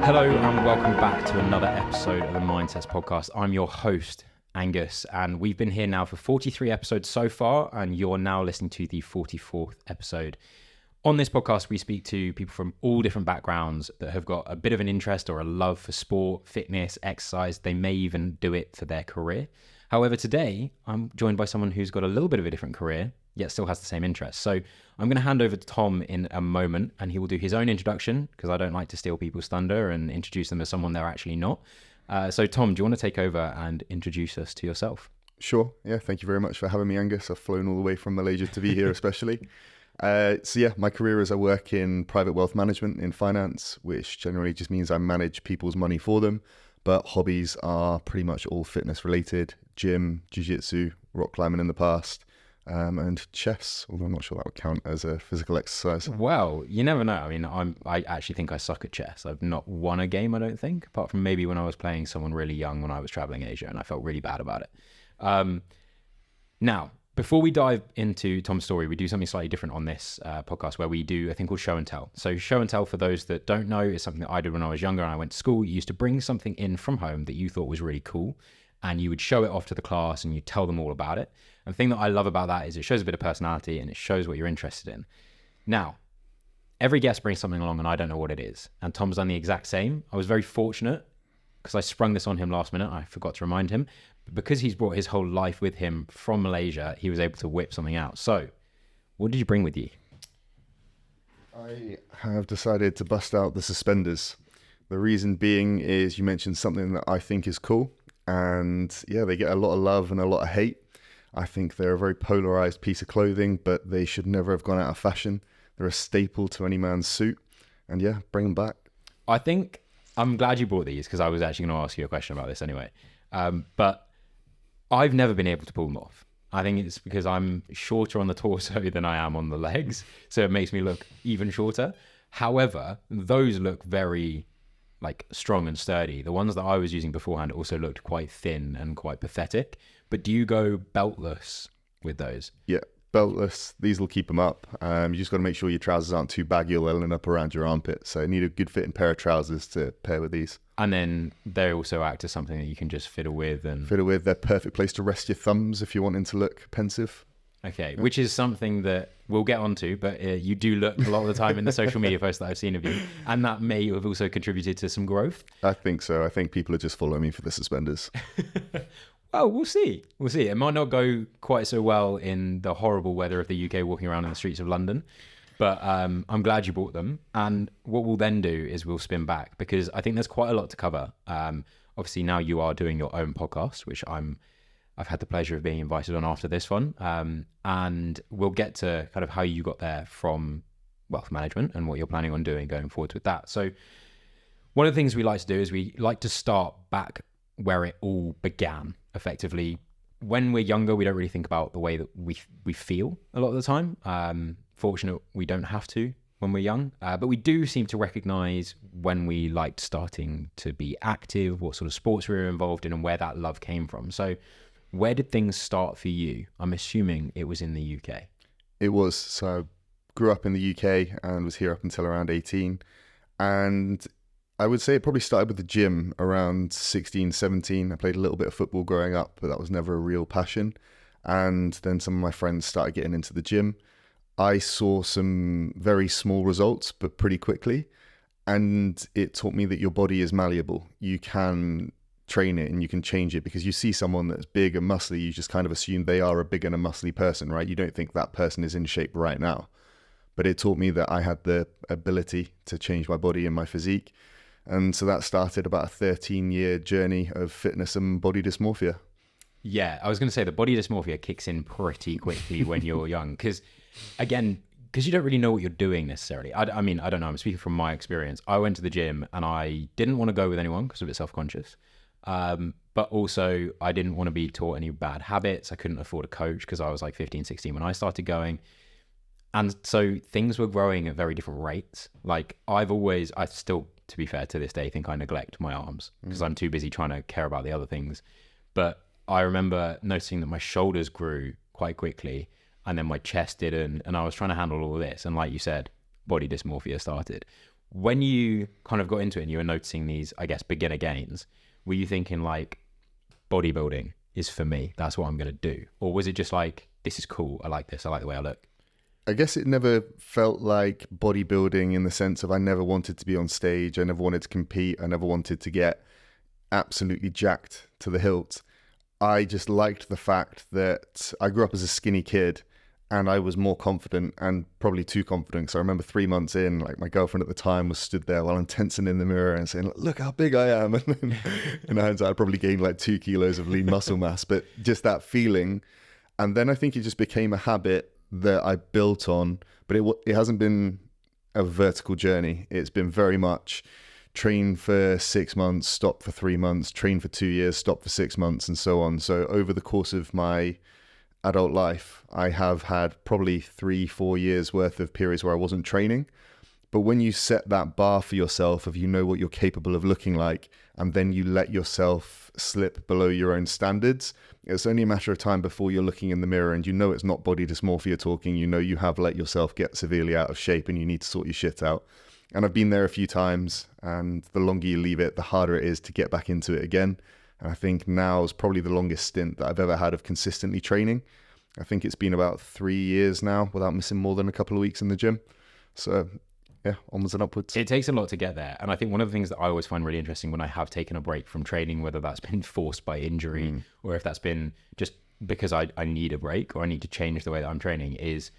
Hello and welcome back to another episode of the Mindsetspod. I'm your host, Angus, and we've been here now for 43 episodes so far, and you're now listening to the 44th episode. On this podcast, we speak to people from all different backgrounds that have got a bit of an interest or a love for sport, fitness, exercise. They may even do it for their career. However, today, I'm joined by someone who's got a little bit of a different career, yet still has the same interest. So I'm going to hand over to Tom in a moment, and he will do his own introduction, because I don't like to steal people's thunder and introduce them as someone they're actually not. So Tom, do you want to take over and introduce us to yourself? Sure. Yeah. Thank you very much for having me, Angus. I've flown all the way from Malaysia to be here, especially. My career is I work in private wealth management in finance, which generally just means I manage people's money for them. But hobbies are pretty much all fitness related: gym, jiu-jitsu, rock climbing in the past, and chess, although I'm not sure that would count as a physical exercise. Well, you never know. I mean, I actually think I suck at chess. I've not won a game, I don't think, apart from maybe when I was playing someone really young when I was traveling Asia, and I felt really bad about it. Now, before we dive into Tom's story, we do something slightly different on this podcast, where we do a thing called show and tell. So show and tell, for those that don't know, is something that I did when I was younger and I went to school. You used to bring something in from home that you thought was really cool, and you would show it off to the class and you tell them all about it. And the thing that I love about that is it shows a bit of personality and it shows what you're interested in. Now, every guest brings something along and I don't know what it is. And Tom's done the exact same. I was very fortunate because I sprung this on him last minute. I forgot to remind him. But because he's brought his whole life with him from Malaysia, he was able to whip something out. So, what did you bring with you? I have decided to bust out the suspenders. The reason being is you mentioned something that I think is cool. And yeah, they get a lot of love and a lot of hate. I think they're a very polarized piece of clothing, but they should never have gone out of fashion. They're a staple to any man's suit. And yeah, bring them back. I think I'm glad you brought these, because I was actually going to ask you a question about this anyway. But I've never been able to pull them off. I think it's because I'm shorter on the torso than I am on the legs, so it makes me look even shorter. However, those look very strong and sturdy. The ones that I was using beforehand also looked quite thin and quite pathetic. But do you go beltless with those? Yeah, beltless. These will keep them up. You just got to make sure your trousers aren't too baggy or they'll end up around your armpit. So you need a good fitting pair of trousers to pair with these. And then they also act as something that you can just fiddle with. They're perfect place to rest your thumbs if you're wanting to look pensive. Okay, which is something that we'll get onto, but you do look a lot of the time in the social media posts that I've seen of you, and that may have also contributed to some growth. I think so. I think people are just following me for the suspenders. Well, we'll see. It might not go quite so well in the horrible weather of the UK walking around in the streets of London, but I'm glad you bought them. And what we'll then do is we'll spin back, because I think there's quite a lot to cover. Obviously, now you are doing your own podcast, which I've had the pleasure of being invited on after this one. And we'll get to kind of how you got there from wealth management and what you're planning on doing going forward with that. So one of the things we like to do is we like to start back where it all began. Effectively, when we're younger, we don't really think about the way that we feel a lot of the time. Fortunate we don't have to when we're young, but we do seem to recognize when we liked starting to be active, what sort of sports we were involved in, and where that love came from. So where did things start for you? I'm assuming it was in the UK. It was. So I grew up in the UK and was here up until around 18. And I would say it probably started with the gym around 16, 17. I played a little bit of football growing up, but that was never a real passion. And then some of my friends started getting into the gym. I saw some very small results, but pretty quickly. And it taught me that your body is malleable. You can train it and you can change it, because you see someone that's big and muscly, you just kind of assume they are a big and a muscly person, right? You don't think that person is in shape right now. But it taught me that I had the ability to change my body and my physique. And so that started about a 13-year journey of fitness and body dysmorphia. Yeah, I was going to say the body dysmorphia kicks in pretty quickly when you're young, because you don't really know what you're doing necessarily. I mean, I don't know. I'm speaking from my experience. I went to the gym and I didn't want to go with anyone because I was a bit self-conscious. But also I didn't want to be taught any bad habits. I couldn't afford a coach because I was like 15, 16 when I started going. And so things were growing at very different rates. Like I still, to be fair, to this day, think I neglect my arms because I'm too busy trying to care about the other things. But I remember noticing that my shoulders grew quite quickly. and then my chest didn't, and I was trying to handle all of this. And like you said, body dysmorphia started. When you kind of got into it and you were noticing these, I guess, beginner gains, were you thinking like, bodybuilding is for me, that's what I'm going to do? Or was it just like, this is cool, I like this, I like the way I look? I guess it never felt like bodybuilding in the sense of I never wanted to be on stage. I never wanted to compete. I never wanted to get absolutely jacked to the hilt. I just liked the fact that I grew up as a skinny kid and I was more confident, and probably too confident. So I remember 3 months in, like my girlfriend at the time was stood there while I'm tensing in the mirror and saying, look how big I am. And then in hindsight, I probably gained like 2 kilos of lean muscle mass, but just that feeling. And then I think it just became a habit that I built on, but it hasn't been a vertical journey. It's been very much train for 6 months, stop for 3 months, train for 2 years, stop for 6 months, and so on. So over the course of my adult life, I have had probably 3-4 years worth of periods where I wasn't training. But when you set that bar for yourself of, you know what you're capable of looking like, and then you let yourself slip below your own standards, it's only a matter of time before you're looking in the mirror and you know it's not body dysmorphia talking. You know you have let yourself get severely out of shape and you need to sort your shit out. And I've been there a few times, and the longer you leave it, the harder it is to get back into it again. And I think now is probably the longest stint that I've ever had of consistently training. I think it's been about 3 years now without missing more than a couple of weeks in the gym. So yeah, onwards and upwards. It takes a lot to get there. And I think one of the things that I always find really interesting when I have taken a break from training, whether that's been forced by injury or if that's been just because I need a break or I need to change the way that I'm training, is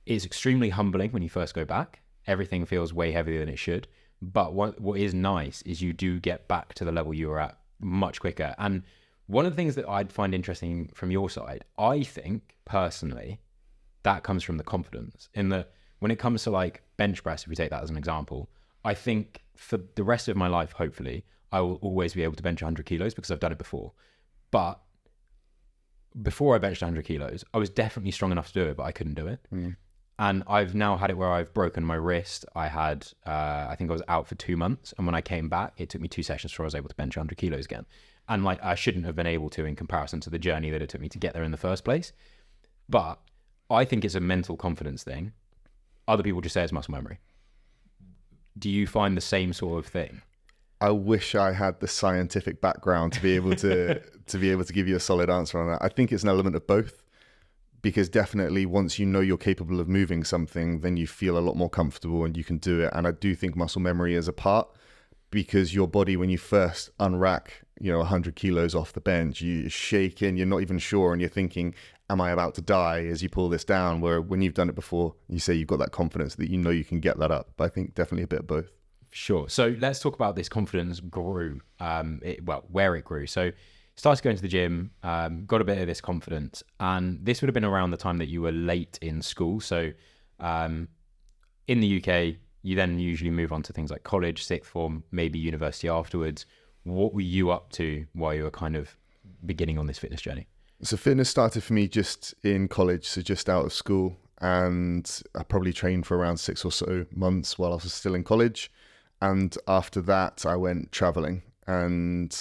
it's extremely humbling when you first go back. Everything feels way heavier than it should. But what is nice is you do get back to the level you were at much quicker. And one of the things that I'd find interesting from your side, I think personally, that comes from the confidence. When it comes to like bench press, if we take that as an example, I think for the rest of my life, hopefully, I will always be able to bench 100 kilos because I've done it before. But before I benched 100 kilos, I was definitely strong enough to do it, but I couldn't do it. And I've now had it where I've broken my wrist. I had, I think I was out for 2 months. And when I came back, it took me 2 sessions before I was able to bench 100 kilos again. And like, I shouldn't have been able to in comparison to the journey that it took me to get there in the first place. But I think it's a mental confidence thing. Other people just say it's muscle memory. Do you find the same sort of thing? I wish I had the scientific background to be able to give you a solid answer on that. I think it's an element of both. Because definitely once you know you're capable of moving something, then you feel a lot more comfortable and you can do it. And I do think muscle memory is a part, because your body, when you first unrack, 100 kilos off the bench, you're shaking, you're not even sure, and you're thinking, am I about to die as you pull this down? Where when you've done it before, you say you've got that confidence that you know you can get that up. But I think definitely a bit of both. Sure. So let's talk about this confidence grew, where it grew. So started going to the gym, got a bit of this confidence, and this would have been around the time that you were late in school. So in the UK, you then usually move on to things like college, sixth form, maybe university afterwards. What were you up to while you were kind of beginning on this fitness journey? So fitness started for me just in college, so just out of school, and I probably trained for around 6 or so months while I was still in college. And after that, I went traveling, and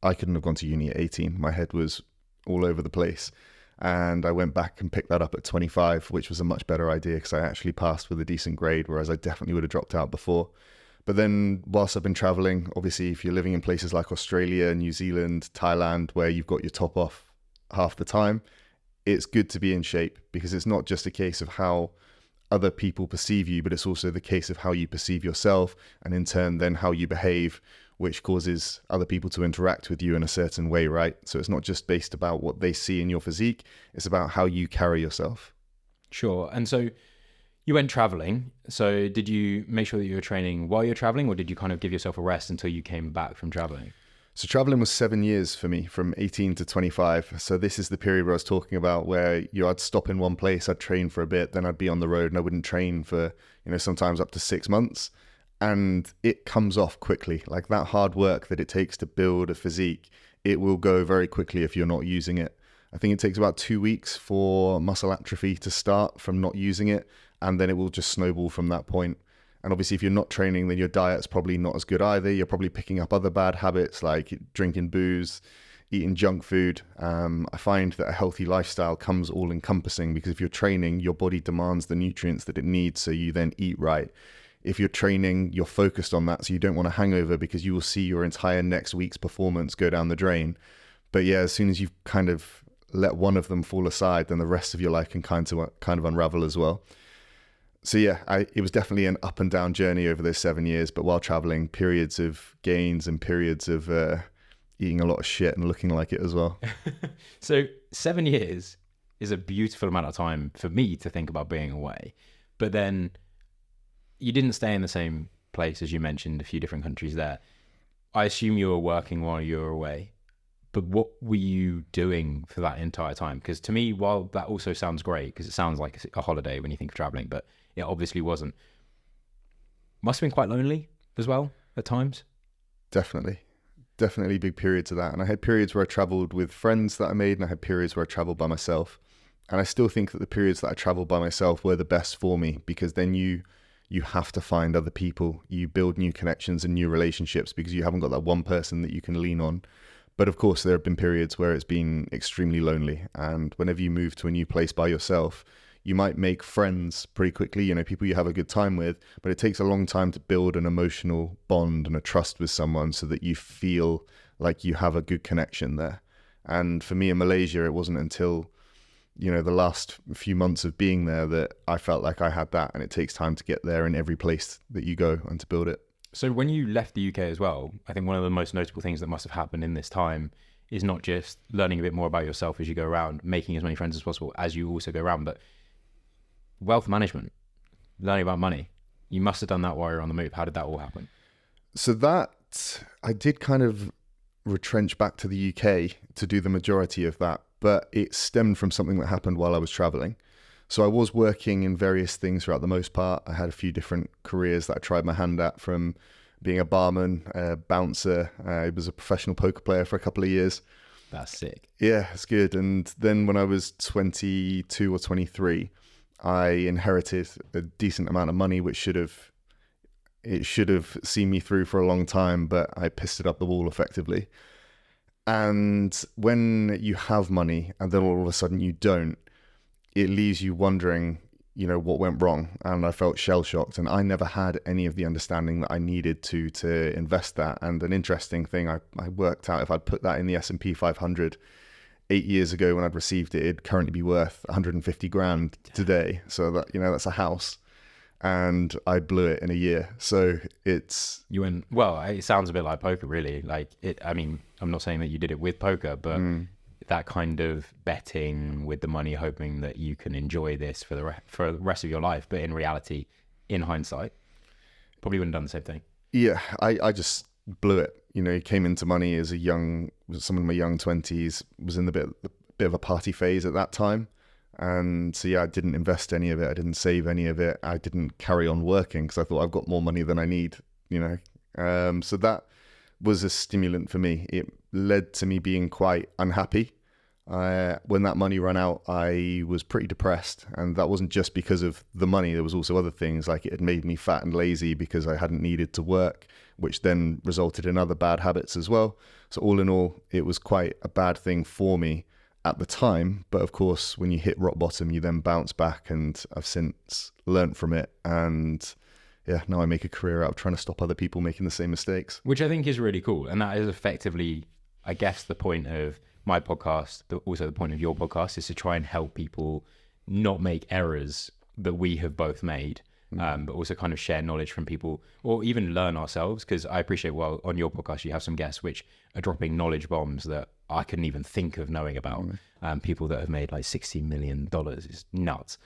I couldn't have gone to uni at 18. My head was all over the place. And I went back and picked that up at 25, which was a much better idea because I actually passed with a decent grade, whereas I definitely would have dropped out before. But then whilst I've been traveling, obviously, if you're living in places like Australia, New Zealand, Thailand, where you've got your top off half the time, it's good to be in shape, because it's not just a case of how other people perceive you, but it's also the case of how you perceive yourself, and in turn then how you behave, which causes other people to interact with you in a certain way, right? So it's not just based about what they see in your physique, it's about how you carry yourself. Sure. And so you went traveling. So did you make sure that you were training while you're traveling, or did you kind of give yourself a rest until you came back from traveling? So traveling was 7 years for me, from 18 to 25. So this is the period where I was talking about where I'd stop in one place, I'd train for a bit, then I'd be on the road and I wouldn't train for, sometimes up to 6 months. And it comes off quickly. Like that hard work that it takes to build a physique, it will go very quickly if you're not using it. I think it takes about 2 weeks for muscle atrophy to start from not using it, and then it will just snowball from that point. And obviously, if you're not training, then your diet's probably not as good either. You're probably picking up other bad habits like drinking booze, eating junk food. I find that a healthy lifestyle comes all encompassing, because if you're training, your body demands the nutrients that it needs, so you then eat right. If you're training, you're focused on that, so you don't want a hangover, because you will see your entire next week's performance go down the drain. But yeah, as soon as you've kind of let one of them fall aside, then the rest of your life can kind of unravel as well. So yeah, it was definitely an up and down journey over those 7 years, but while traveling, periods of gains and periods of eating a lot of shit and looking like it as well. So 7 years is a beautiful amount of time for me to think about being away. But then you didn't stay in the same place, as you mentioned, a few different countries there. I assume you were working while you were away. But what were you doing for that entire time? Because to me, while that also sounds great, because it sounds like a holiday when you think of traveling, but it obviously wasn't. Must have been quite lonely as well at times. Definitely big periods of that. And I had periods where I traveled with friends that I made, and I had periods where I traveled by myself. And I still think that the periods that I traveled by myself were the best for me, because then you have to find other people. You build new connections and new relationships, because you haven't got that one person that you can lean on. But of course, there have been periods where it's been extremely lonely. And whenever you move to a new place by yourself, you might make friends pretty quickly, people you have a good time with, but it takes a long time to build an emotional bond and a trust with someone so that you feel like you have a good connection there. And for me in Malaysia, it wasn't until, the last few months of being there that I felt like I had that. And it takes time to get there in every place that you go and to build it. So when you left the UK as well, I think one of the most notable things that must have happened in this time is not just learning a bit more about yourself as you go around, making as many friends as possible as you also go around, but wealth management, learning about money. You must have done that while you're on the move. How did that all happen? So that, I did kind of retrench back to the UK to do the majority of that, but it stemmed from something that happened while I was traveling. So I was working in various things throughout the most part. I had a few different careers that I tried my hand at, from being a barman, a bouncer. I was a professional poker player for a couple of years. That's sick. Yeah, it's good. And then when I was 22 or 23, I inherited a decent amount of money, which should have seen me through for a long time, but I pissed it up the wall effectively. And when you have money and then all of a sudden you don't, it leaves you wondering, what went wrong. And I felt shell-shocked, and I never had any of the understanding that I needed to invest that. And an interesting thing, I worked out if I'd put that in the S&P 500 8 years ago when I'd received it, it'd currently be worth 150 grand today. So that, that's a house. And I blew it in a year. So it's... You went, well, it sounds a bit like poker, really. I'm not saying that you did it with poker, but that kind of betting with the money, hoping that you can enjoy this for the rest of your life. But in reality, in hindsight, probably wouldn't have done the same thing. Yeah, I just blew it. Came into money as someone in my young 20s, was in the bit of a party phase at that time. And so, yeah, I didn't invest any of it. I didn't save any of it. I didn't carry on working because I thought I've got more money than I need, So that was a stimulant for me. It led to me being quite unhappy. When that money ran out, I was pretty depressed. And that wasn't just because of the money. There was also other things, like it had made me fat and lazy because I hadn't needed to work, which then resulted in other bad habits as well. So all in all, it was quite a bad thing for me at the time. But of course, when you hit rock bottom, you then bounce back, and I've since learnt from it. And yeah, now I make a career out of trying to stop other people making the same mistakes. Which I think is really cool. And that is effectively, I guess, the point of my podcast, also the point of your podcast, is to try and help people not make errors that we have both made, but also kind of share knowledge from people, or even learn ourselves. Because I appreciate, well, on your podcast, you have some guests which are dropping knowledge bombs that I couldn't even think of knowing about. People that have made like $60 million is nuts.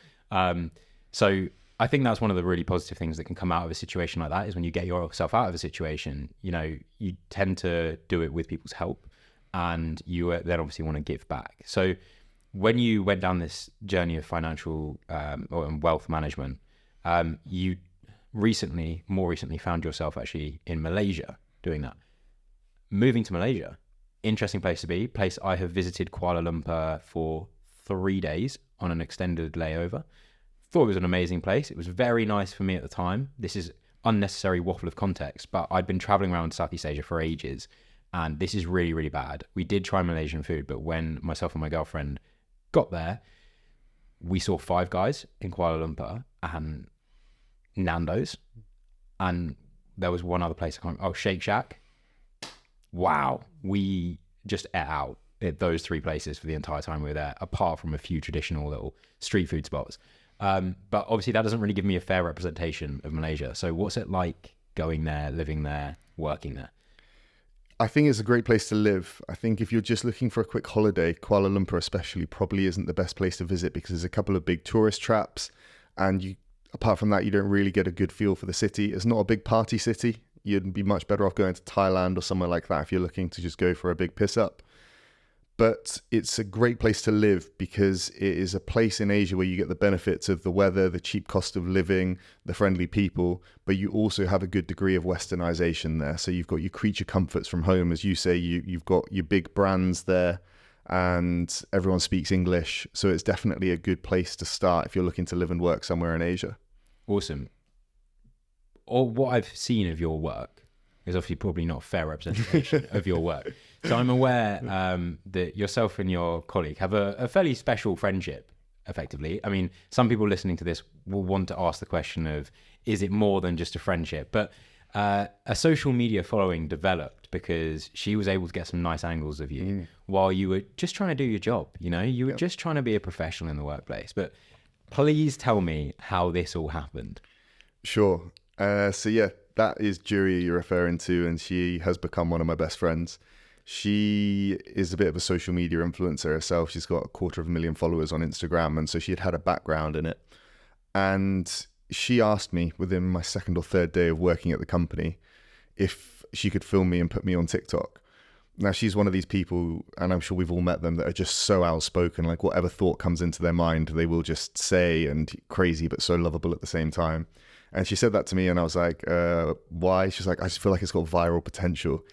So I think that's one of the really positive things that can come out of a situation like that, is when you get yourself out of a situation, you tend to do it with people's help, and you then obviously want to give back. So when you went down this journey of financial or wealth management, you more recently found yourself actually in Malaysia doing that. Moving to Malaysia, interesting place to be. Place I have visited Kuala Lumpur for 3 days on an extended layover. Thought it was an amazing place. It was very nice for me at the time. This is unnecessary waffle of context, but I'd been traveling around Southeast Asia for ages, And this is really, really bad. We did try Malaysian food, but when myself and my girlfriend got there, we saw Five Guys in Kuala Lumpur and Nando's. And there was one other place. Shake Shack. Wow. We just ate out at those three places for the entire time we were there, apart from a few traditional little street food spots. But obviously that doesn't really give me a fair representation of Malaysia. So what's it like going there, living there, working there? I think it's a great place to live. I think if you're just looking for a quick holiday, Kuala Lumpur especially probably isn't the best place to visit because there's a couple of big tourist traps, and apart from that, you don't really get a good feel for the city. It's not a big party city. You'd be much better off going to Thailand or somewhere like that if you're looking to just go for a big piss up. But it's a great place to live because it is a place in Asia where you get the benefits of the weather, the cheap cost of living, the friendly people, but you also have a good degree of westernization there. So you've got your creature comforts from home. As you say, you've got your big brands there and everyone speaks English. So it's definitely a good place to start if you're looking to live and work somewhere in Asia. Awesome. Or what I've seen of your work is obviously probably not a fair representation of your work. So I'm aware that yourself and your colleague have a fairly special friendship, effectively. I mean, some people listening to this will want to ask the question of, is it more than just a friendship? But a social media following developed because she was able to get some nice angles of you while you were just trying to do your job. You know, you were just trying to be a professional in the workplace. But please tell me how this all happened. Sure. So yeah, that is Juria you're referring to, and she has become one of my best friends. She is a bit of a social media influencer herself. She's got 250,000 followers on Instagram, and so she had a background in it. And she asked me within my second or third day of working at the company if she could film me and put me on TikTok. Now, she's one of these people, and I'm sure we've all met them, that are just so outspoken, like whatever thought comes into their mind, they will just say, and crazy, but so lovable at the same time. And she said that to me, and I was like, why? She's like, I just feel like it's got viral potential.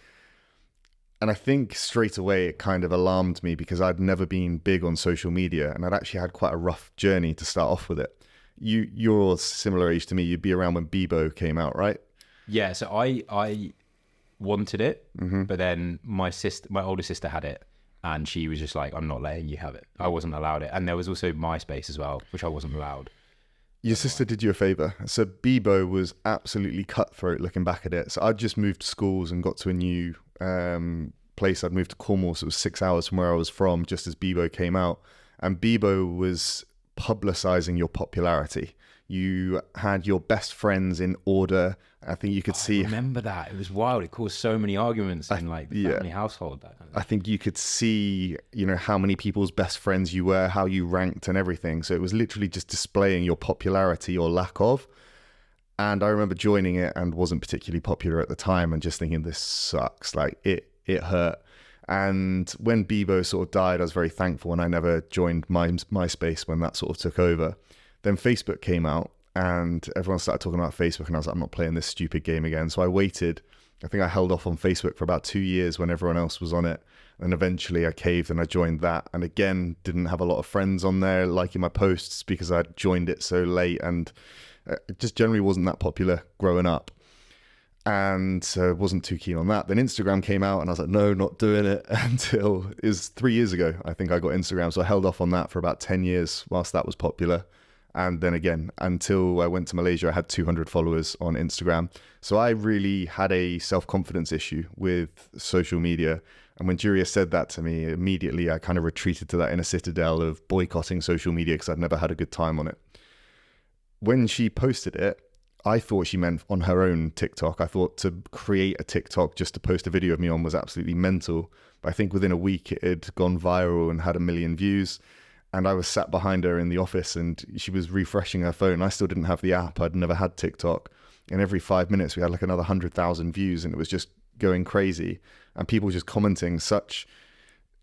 And I think straight away it kind of alarmed me because I'd never been big on social media, and I'd actually had quite a rough journey to start off with it. You're a similar age to me. You'd be around when Bebo came out, right? Yeah, so I wanted it, but then my older sister had it, and she was just like, I'm not letting you have it. I wasn't allowed it. And there was also MySpace as well, which I wasn't allowed. Your sister did you a favor. So Bebo was absolutely cutthroat looking back at it. So I'd just moved schools and got to a new place. I'd moved to Cornwall, so it was 6 hours from where I was from, just as Bebo came out. And Bebo was publicizing your popularity. You had your best friends in order. I think you could see. I remember that. It was wild. It caused so many arguments in like the family household. That kind of I think you could see, how many people's best friends you were, how you ranked and everything. So it was literally just displaying your popularity or lack of. And I remember joining it and wasn't particularly popular at the time and just thinking, this sucks. Like it hurt. And when Bebo sort of died, I was very thankful, and I never joined MySpace when that sort of took over. Then Facebook came out and everyone started talking about Facebook, and I was like, I'm not playing this stupid game again. So I waited. I think I held off on Facebook for about 2 years when everyone else was on it. And eventually I caved and I joined that. And again, didn't have a lot of friends on there liking my posts because I'd joined it so late, and it just generally wasn't that popular growing up. And so wasn't too keen on that. Then Instagram came out and I was like, no, not doing it until it was 3 years ago. I think I got Instagram. So I held off on that for about 10 years whilst that was popular. And then again, until I went to Malaysia, I had 200 followers on Instagram. So I really had a self-confidence issue with social media. And when Juria said that to me, immediately I kind of retreated to that inner citadel of boycotting social media because I'd never had a good time on it. When she posted it, I thought she meant on her own TikTok. I thought to create a TikTok just to post a video of me on was absolutely mental. But I think within a week it had gone viral and had 1 million views. And I was sat behind her in the office and she was refreshing her phone. I still didn't have the app. I'd never had TikTok. And every 5 minutes we had like another 100,000 views, and it was just going crazy. And people just commenting such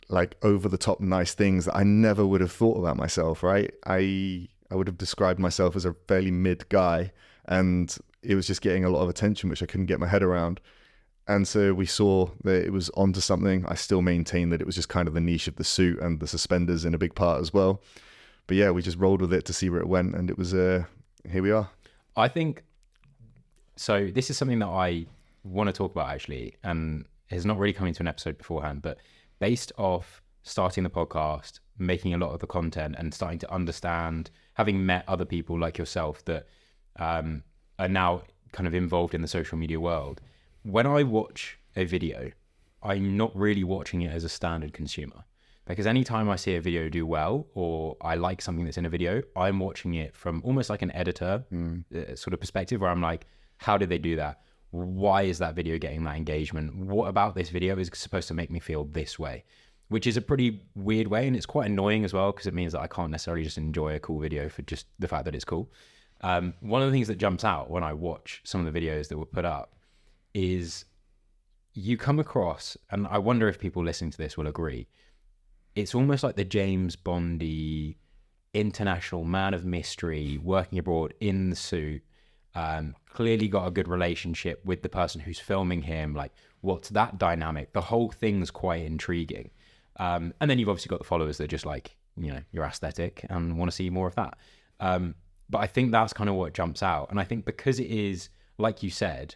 like over the top nice things that I never would have thought about myself, right? I would have described myself as a fairly mid guy, and it was just getting a lot of attention, which I couldn't get my head around. And so we saw that it was onto something. I still maintain that it was just kind of the niche of the suit and the suspenders in a big part as well. But yeah, we just rolled with it to see where it went, and it was, here we are. I think, so this is something that I want to talk about actually, and has not really come into an episode beforehand, but based off starting the podcast, making a lot of the content and starting to understand, having met other people like yourself that are now kind of involved in the social media world, when I watch a video, I'm not really watching it as a standard consumer. Because anytime I see a video do well, or I like something that's in a video, I'm watching it from almost like an editor sort of perspective, where I'm like, how did they do that? Why is that video getting that engagement? What about this video is supposed to make me feel this way? Which is a pretty weird way, and it's quite annoying as well, because it means that I can't necessarily just enjoy a cool video for just the fact that it's cool. One of the things that jumps out when I watch some of the videos that were put up is you come across, and I wonder if people listening to this will agree, it's almost like the James Bondy international man of mystery working abroad in the suit, clearly got a good relationship with the person who's filming him. Like, what's that dynamic? The whole thing's quite intriguing. And then you've obviously got the followers that are just like, you know, your aesthetic and want to see more of that. But I think that's kind of what jumps out. And I think because it is, like you said,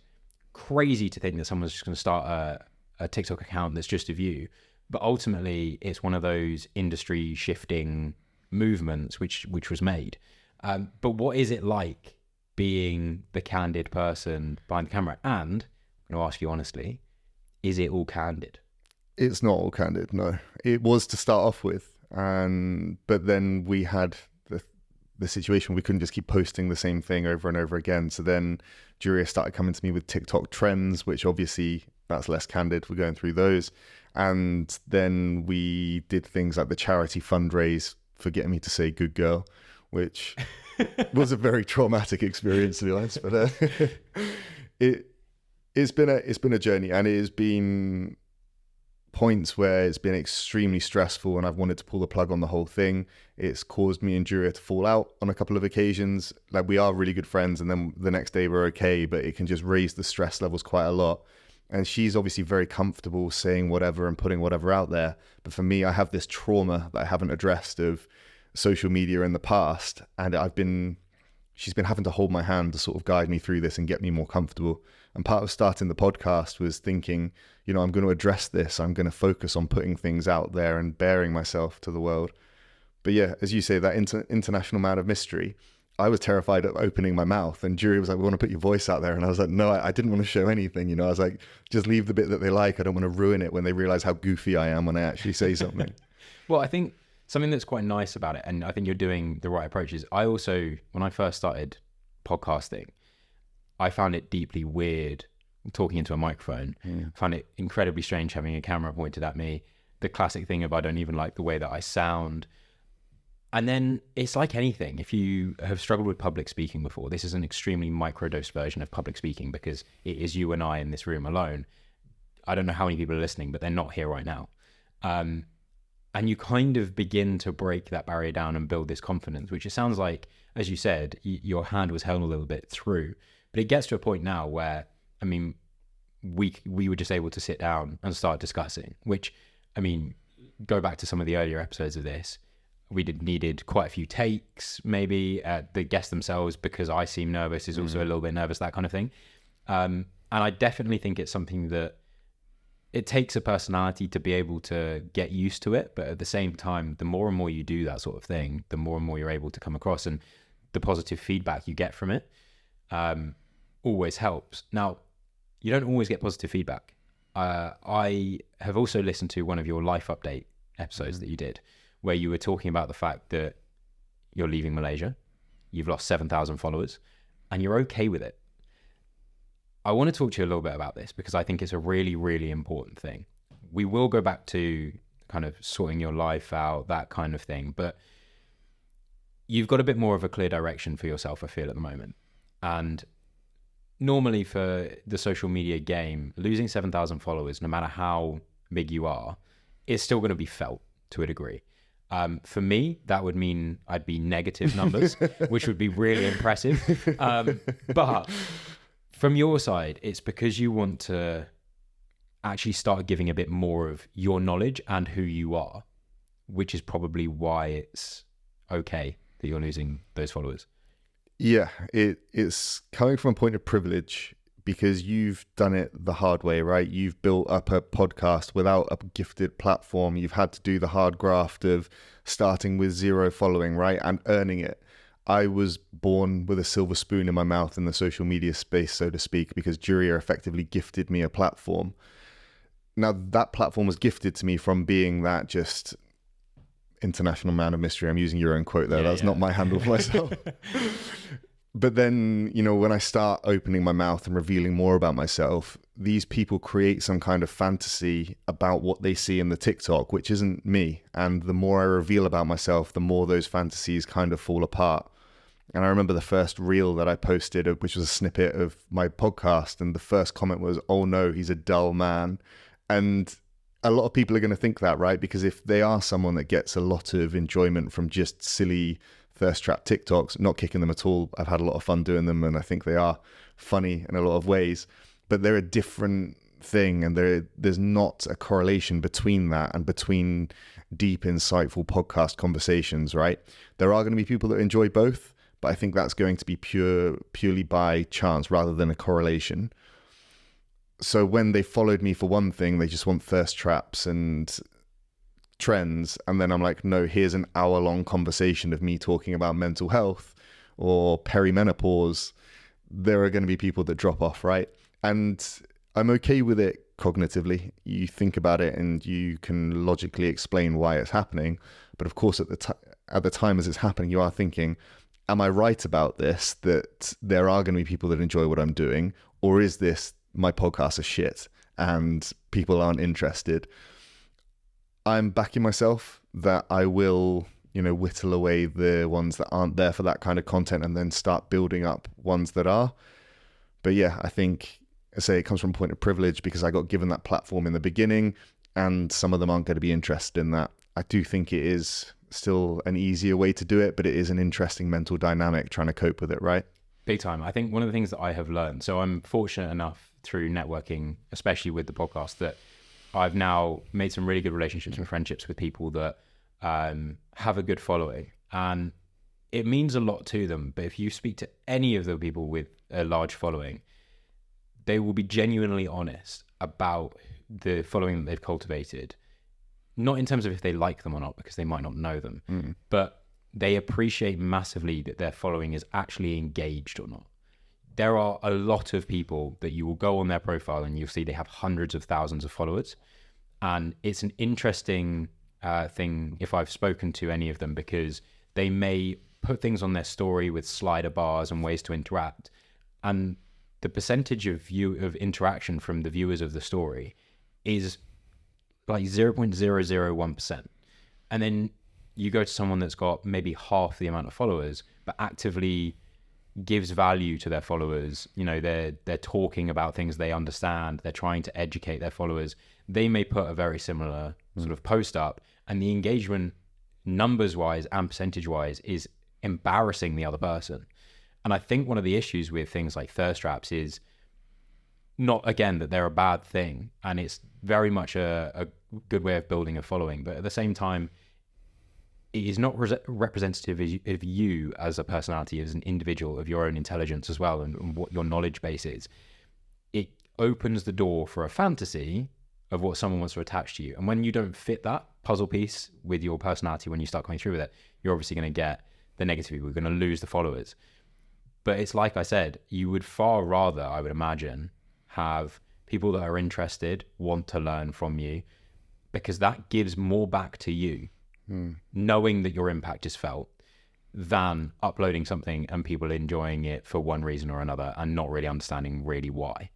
crazy to think that someone's just going to start a TikTok account that's just of you. But ultimately, it's one of those industry shifting movements which was made. But what is it like being the candid person behind the camera? And I'm going to ask you honestly, is it all candid? It's not all candid, no. It was to start off with, but then we had the situation we couldn't just keep posting the same thing over and over again. So then Juria started coming to me with TikTok trends, which obviously that's less candid. We're going through those. And then we did things like the charity fundraise for getting me to say good girl, which was a very traumatic experience, to be honest. But it's been a journey, and it has been points where it's been extremely stressful and I've wanted to pull the plug on the whole thing. It's caused me and Juria to fall out on a couple of occasions. Like, we are really good friends, and then the next day we're okay, but it can just raise the stress levels quite a lot. And she's obviously very comfortable saying whatever and putting whatever out there. But for me, I have this trauma that I haven't addressed of social media in the past. And she's been having to hold my hand to sort of guide me through this and get me more comfortable. And part of starting the podcast was thinking, you know, I'm going to address this. I'm going to focus on putting things out there and bearing myself to the world. But yeah, as you say, that international man of mystery, I was terrified of opening my mouth, and Jury was like, we want to put your voice out there. And I was like, no, I didn't want to show anything. You know, I was like, just leave the bit that they like. I don't want to ruin it when they realize how goofy I am when I actually say something. Well, I think something that's quite nice about it, and I think you're doing the right approach, is I also, when I first started podcasting, I found it deeply weird talking into a microphone. I found it incredibly strange having a camera pointed at me. The classic thing of I don't even like the way that I sound. And then it's like anything. If you have struggled with public speaking before, this is an extremely microdosed version of public speaking, because it is you and I in this room alone. I don't know how many people are listening, but they're not here right now. And you kind of begin to break that barrier down and build this confidence, which it sounds like, as you said, your hand was held a little bit through. But it gets to a point now where, I mean, we were just able to sit down and start discussing, which, I mean, go back to some of the earlier episodes of this. We needed quite a few takes, maybe. The guests themselves, because I seem nervous, is also a little bit nervous, that kind of thing. And I definitely think it's something that it takes a personality to be able to get used to it. But at the same time, the more and more you do that sort of thing, the more and more you're able to come across, and the positive feedback you get from it always helps. Now, you don't always get positive feedback. I have also listened to one of your life update episodes that you did, where you were talking about the fact that you're leaving Malaysia, you've lost 7,000 followers, and you're okay with it. I want to talk to you a little bit about this, because I think it's a really, really important thing. We will go back to kind of sorting your life out, that kind of thing, but you've got a bit more of a clear direction for yourself, I feel, at the moment. And normally for the social media game, losing 7,000 followers, no matter how big you are, is still going to be felt to a degree. For me, that would mean I'd be negative numbers, which would be really impressive. But from your side, it's because you want to actually start giving a bit more of your knowledge and who you are, which is probably why it's okay that you're losing those followers. Yeah, it's coming from a point of privilege, because you've done it the hard way, right? You've built up a podcast without a gifted platform. You've had to do the hard graft of starting with 0 following, right? And earning it. I was born with a silver spoon in my mouth in the social media space, so to speak, because Juria effectively gifted me a platform. Now, that platform was gifted to me from being that just international man of mystery. I'm using your own quote there. That's not my handle for myself. But then, when I start opening my mouth and revealing more about myself, these people create some kind of fantasy about what they see in the TikTok, which isn't me. And the more I reveal about myself, the more those fantasies kind of fall apart. And I remember the first reel that I posted, which was a snippet of my podcast. And the first comment was, "Oh no, he's a dull man." And a lot of people are going to think that, right? Because if they are someone that gets a lot of enjoyment from just silly thirst trap TikToks, not kicking them at all. I've had a lot of fun doing them, and I think they are funny in a lot of ways, but they're a different thing. And there's not a correlation between that and between deep, insightful podcast conversations, right? There are going to be people that enjoy both, but I think that's going to be purely by chance rather than a correlation. So when they followed me for one thing, they just want thirst traps and trends, and then I'm like, no, here's an hour-long conversation of me talking about mental health or perimenopause. There are going to be people that drop off, right? And I'm okay with it cognitively. You think about it and you can logically explain why it's happening. But of course, at the time as it's happening, you are thinking, am I right about this, that there are going to be people that enjoy what I'm doing? Or is this my podcast is shit and people aren't interested? I'm backing myself that I will, whittle away the ones that aren't there for that kind of content and then start building up ones that are. But yeah, I think, I say it comes from a point of privilege because I got given that platform in the beginning and some of them aren't going to be interested in that. I do think it is still an easier way to do it, but it is an interesting mental dynamic trying to cope with it, right? Big time. I think one of the things that I have learned, so I'm fortunate enough through networking, especially with the podcast, that I've now made some really good relationships and friendships with people that have a good following, and it means a lot to them. But if you speak to any of the people with a large following, they will be genuinely honest about the following that they've cultivated, not in terms of if they like them or not, because they might not know them, but they appreciate massively that their following is actually engaged or not. There are a lot of people that you will go on their profile and you'll see they have hundreds of thousands of followers. And it's an interesting thing if I've spoken to any of them, because they may put things on their story with slider bars and ways to interact. And the percentage of interaction from the viewers of the story is like 0.001%. And then you go to someone that's got maybe half the amount of followers, but actively gives value to their followers. They're talking about things they understand. They're trying to educate their followers. They may put a very similar sort of post up, and the engagement numbers wise and percentage wise is embarrassing the other person. And I think one of the issues with things like thirst traps is not, again, that they're a bad thing, and it's very much a good way of building a following, but at the same time, it is not representative of you as a personality, as an individual, of your own intelligence as well, and what your knowledge base is. It opens the door for a fantasy of what someone wants to attach to you. And when you don't fit that puzzle piece with your personality, when you start going through with it, you're obviously going to get the negative people. You're going to lose the followers. But it's like I said, you would far rather, I would imagine, have people that are interested, want to learn from you, because that gives more back to you. Knowing that your impact is felt, than uploading something and people enjoying it for one reason or another and not really understanding really why.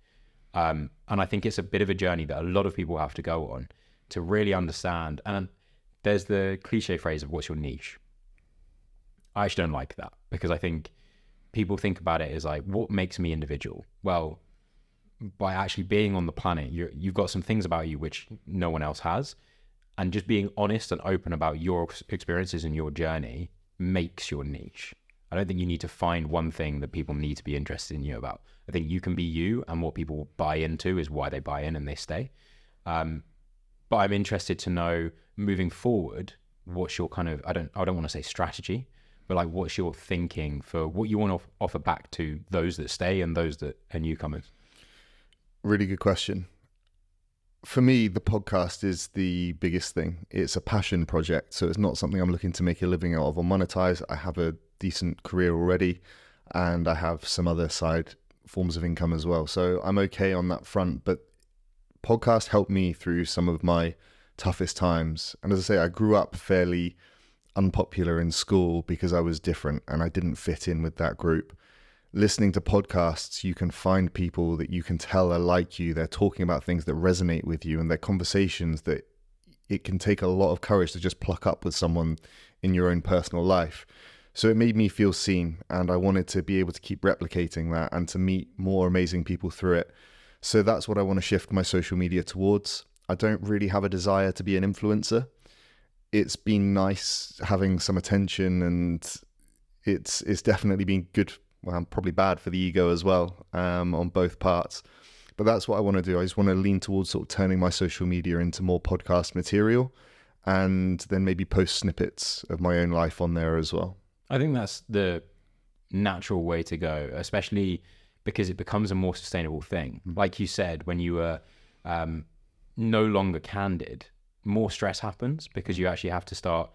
And I think it's a bit of a journey that a lot of people have to go on to really understand. And there's the cliche phrase of what's your niche. I actually don't like that, because I think people think about it as like, what makes me individual? Well, by actually being on the planet, you've got some things about you which no one else has. And just being honest and open about your experiences and your journey makes your niche. I don't think you need to find one thing that people need to be interested in you about. I think you can be you, and what people buy into is why they buy in and they stay. But I'm interested to know, moving forward, what's your kind of, I don't want to say strategy, but like, what's your thinking for what you want to offer back to those that stay and those that are newcomers? Really good question. For me, the podcast is the biggest thing. It's a passion project, so it's not something I'm looking to make a living out of or monetize. I have a decent career already, and I have some other side forms of income as well. So I'm okay on that front, but podcast helped me through some of my toughest times. And as I say, I grew up fairly unpopular in school because I was different and I didn't fit in with that group. Listening to podcasts, you can find people that you can tell are like you. They're talking about things that resonate with you, and they're conversations that it can take a lot of courage to just pluck up with someone in your own personal life. So it made me feel seen, and I wanted to be able to keep replicating that and to meet more amazing people through it. So that's what I want to shift my social media towards. I don't really have a desire to be an influencer. It's been nice having some attention, and it's definitely been good. Well, probably bad for the ego as well, on both parts. But that's what I want to do. I just want to lean towards sort of turning my social media into more podcast material, and then maybe post snippets of my own life on there as well. I think that's the natural way to go, especially because it becomes a more sustainable thing. Like you said, when you were no longer candid, more stress happens because you actually have to start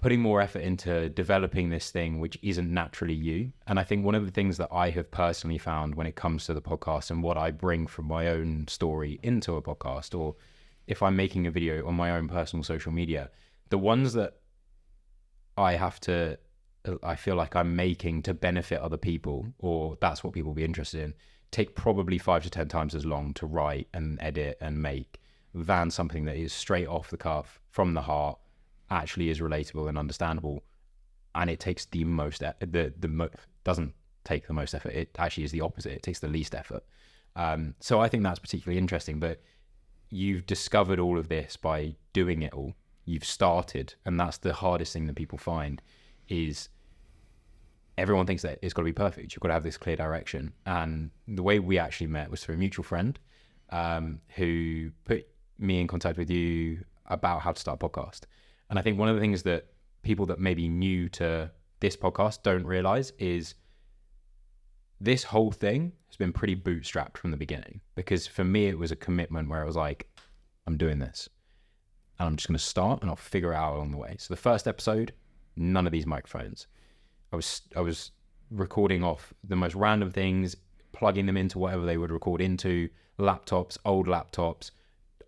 putting more effort into developing this thing which isn't naturally you. And I think one of the things that I have personally found when it comes to the podcast and what I bring from my own story into a podcast, or if I'm making a video on my own personal social media, the ones that I feel like I'm making to benefit other people, or that's what people will be interested in, take probably 5 to 10 times as long to write and edit and make than something that is straight off the cuff from the heart, actually is relatable and understandable, and it takes the most doesn't take the most effort. It actually is the opposite. It takes the least effort. So I think that's particularly interesting. But you've discovered all of this by doing it all. You've started, and that's the hardest thing that people find is everyone thinks that it's got to be perfect. You've got to have this clear direction. And the way we actually met was through a mutual friend who put me in contact with you about how to start a podcast. And I think one of the things that people that may be new to this podcast don't realize is this whole thing has been pretty bootstrapped from the beginning. Because for me, it was a commitment where I was like, I'm doing this and I'm just going to start and I'll figure it out along the way. So the first episode, none of these microphones. I was recording off the most random things, plugging them into whatever they would record into, laptops,